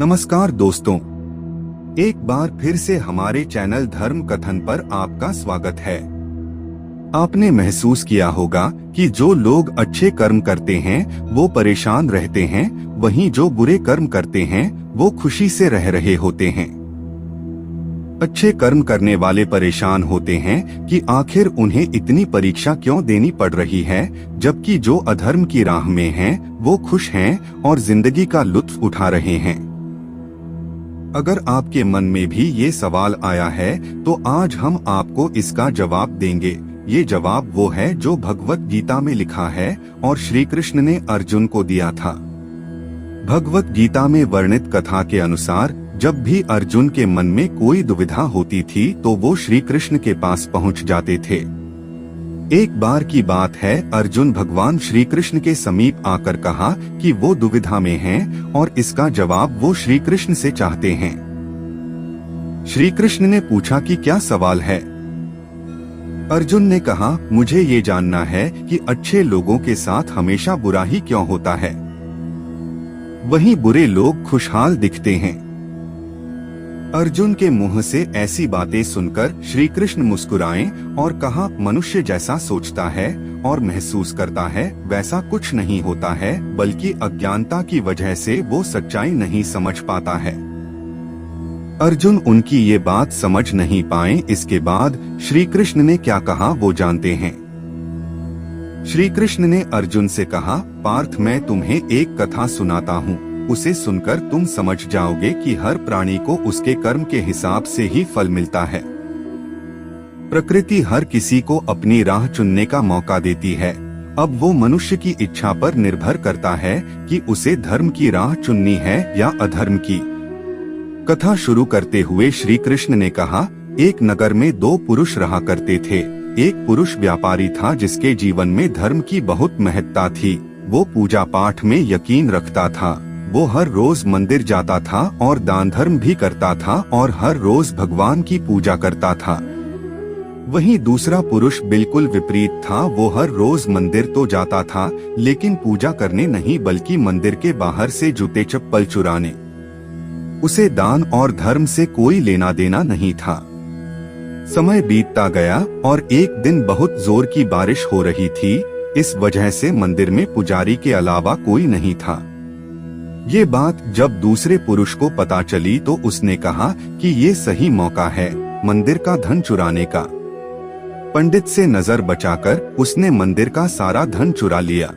नमस्कार दोस्तों, एक बार फिर से हमारे चैनल धर्म कथन पर आपका स्वागत है। आपने महसूस किया होगा कि जो लोग अच्छे कर्म करते हैं वो परेशान रहते हैं, वहीं जो बुरे कर्म करते हैं वो खुशी से रह रहे होते हैं। अच्छे कर्म करने वाले परेशान होते हैं कि आखिर उन्हें इतनी परीक्षा क्यों देनी पड़ रही है, जबकि जो अधर्म की राह में हैं वो खुश हैं और जिंदगी का लुत्फ उठा रहे हैं। अगर आपके मन में भी ये सवाल आया है तो आज हम आपको इसका जवाब देंगे। ये जवाब वो है जो भगवत गीता में लिखा है और श्री कृष्ण ने अर्जुन को दिया था। भगवत गीता में वर्णित कथा के अनुसार जब भी अर्जुन के मन में कोई दुविधा होती थी तो वो श्री कृष्ण के पास पहुंच जाते थे। एक बार की बात है, अर्जुन भगवान श्री कृष्ण के समीप आकर कहा कि वो दुविधा में हैं और इसका जवाब वो श्री कृष्ण से चाहते हैं। श्री कृष्ण ने पूछा कि क्या सवाल है। अर्जुन ने कहा, मुझे ये जानना है कि अच्छे लोगों के साथ हमेशा बुरा ही क्यों होता है, वहीं बुरे लोग खुशहाल दिखते हैं। अर्जुन के मुंह से ऐसी बातें सुनकर श्री कृष्ण मुस्कुराए और कहा, मनुष्य जैसा सोचता है और महसूस करता है वैसा कुछ नहीं होता है, बल्कि अज्ञानता की वजह से वो सच्चाई नहीं समझ पाता है। अर्जुन उनकी ये बात समझ नहीं पाए। इसके बाद श्री कृष्ण ने क्या कहा वो जानते हैं। श्री कृष्ण ने अर्जुन से कहा, पार्थ, मैं तुम्हें एक कथा सुनाता हूँ, उसे सुनकर तुम समझ जाओगे कि हर प्राणी को उसके कर्म के हिसाब से ही फल मिलता है। प्रकृति हर किसी को अपनी राह चुनने का मौका देती है। अब वो मनुष्य की इच्छा पर निर्भर करता है कि उसे धर्म की राह चुननी है या अधर्म की। कथा शुरू करते हुए श्री कृष्ण ने कहा, एक नगर में दो पुरुष रहा करते थे। एक पुरुष व्यापारी था जिसके जीवन में धर्म की बहुत महत्ता थी। वो पूजा पाठ में यकीन रखता था। वो हर रोज मंदिर जाता था और दान धर्म भी करता था और हर रोज भगवान की पूजा करता था। वहीं दूसरा पुरुष बिल्कुल विपरीत था। वो हर रोज मंदिर तो जाता था लेकिन पूजा करने नहीं, बल्कि मंदिर के बाहर से जूते चप्पल चुराने। उसे दान और धर्म से कोई लेना देना नहीं था। समय बीतता गया और एक दिन बहुत जोर की बारिश हो रही थी। इस वजह से मंदिर में पुजारी के अलावा कोई नहीं था। ये बात जब दूसरे पुरुष को पता चली तो उसने कहा कि ये सही मौका है मंदिर का धन चुराने का। पंडित से नजर बचाकर उसने मंदिर का सारा धन चुरा लिया।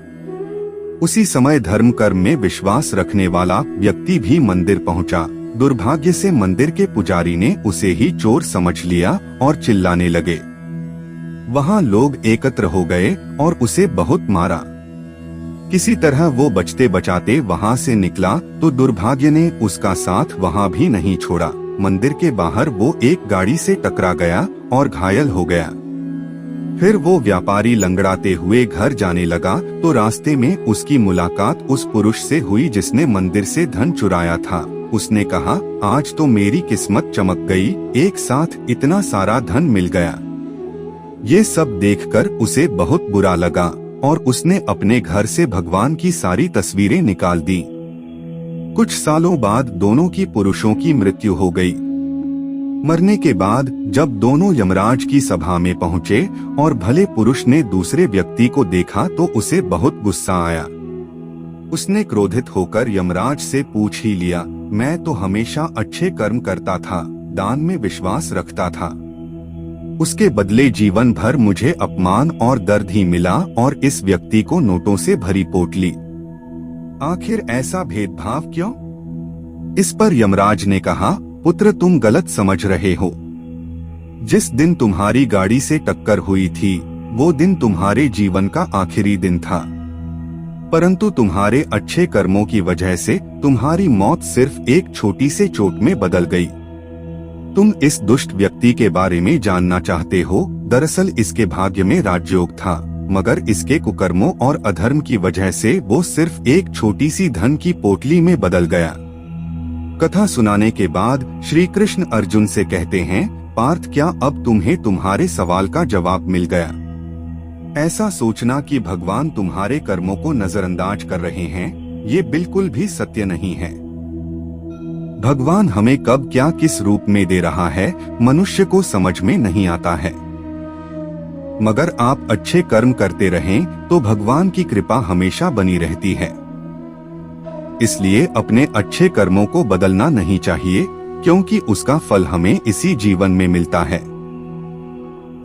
उसी समय धर्म कर्म में विश्वास रखने वाला व्यक्ति भी मंदिर पहुंचा। दुर्भाग्य से मंदिर के पुजारी ने उसे ही चोर समझ लिया और चिल्लाने लगे। वहां लोग एकत्र हो गए और उसे बहुत मारा। किसी तरह वो बचते बचाते वहां से निकला तो दुर्भाग्य ने उसका साथ वहां भी नहीं छोड़ा। मंदिर के बाहर वो एक गाड़ी से टकरा गया और घायल हो गया। फिर वो व्यापारी लंगड़ाते हुए घर जाने लगा तो रास्ते में उसकी मुलाकात उस पुरुष से हुई जिसने मंदिर से धन चुराया था। उसने कहा, आज तो मेरी किस्मत चमक गई, एक साथ इतना सारा धन मिल गया। ये सब देखकर उसे बहुत बुरा लगा और उसने अपने घर से भगवान की सारी तस्वीरें निकाल दी। कुछ सालों बाद दोनों की पुरुषों की मृत्यु हो गई। मरने के बाद जब दोनों यमराज की सभा में पहुंचे और भले पुरुष ने दूसरे व्यक्ति को देखा तो उसे बहुत गुस्सा आया। उसने क्रोधित होकर यमराज से पूछ ही लिया, मैं तो हमेशा अच्छे कर्म करता था, दान में विश्वास रखता था, उसके बदले जीवन भर मुझे अपमान और दर्द ही मिला और इस व्यक्ति को नोटों से भरी पोटली। आखिर ऐसा भेदभाव क्यों? इस पर यमराज ने कहा, पुत्र, तुम गलत समझ रहे हो। जिस दिन तुम्हारी गाड़ी से टक्कर हुई थी वो दिन तुम्हारे जीवन का आखिरी दिन था, परंतु तुम्हारे अच्छे कर्मों की वजह से तुम्हारी मौत सिर्फ एक छोटी से चोट में बदल गई। तुम इस दुष्ट व्यक्ति के बारे में जानना चाहते हो। दरअसल इसके भाग्य में राजयोग था, मगर इसके कुकर्मों और अधर्म की वजह से वो सिर्फ एक छोटी सी धन की पोटली में बदल गया। कथा सुनाने के बाद श्री कृष्ण अर्जुन से कहते हैं, पार्थ, क्या अब तुम्हें तुम्हारे सवाल का जवाब मिल गया? ऐसा सोचना कि भगवान तुम्हारे कर्मों को नजरअंदाज कर रहे हैं, ये बिल्कुल भी सत्य नहीं है। भगवान हमें कब क्या किस रूप में दे रहा है मनुष्य को समझ में नहीं आता है। मगर आप अच्छे कर्म करते रहें तो भगवान की कृपा हमेशा बनी रहती है। इसलिए अपने अच्छे कर्मों को बदलना नहीं चाहिए, क्योंकि उसका फल हमें इसी जीवन में मिलता है।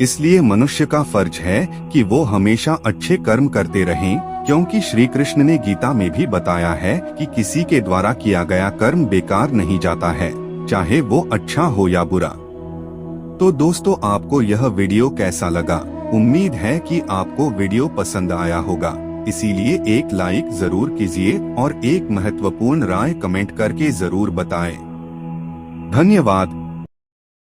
इसलिए मनुष्य का फर्ज है कि वो हमेशा अच्छे कर्म करते रहें, क्योंकि श्री कृष्ण ने गीता में भी बताया है कि किसी के द्वारा किया गया कर्म बेकार नहीं जाता है, चाहे वो अच्छा हो या बुरा। तो दोस्तों, आपको यह वीडियो कैसा लगा? उम्मीद है कि आपको वीडियो पसंद आया होगा। इसीलिए एक लाइक जरूर कीजिए और एक महत्वपूर्ण राय कमेंट करके जरूर बताएं। धन्यवाद।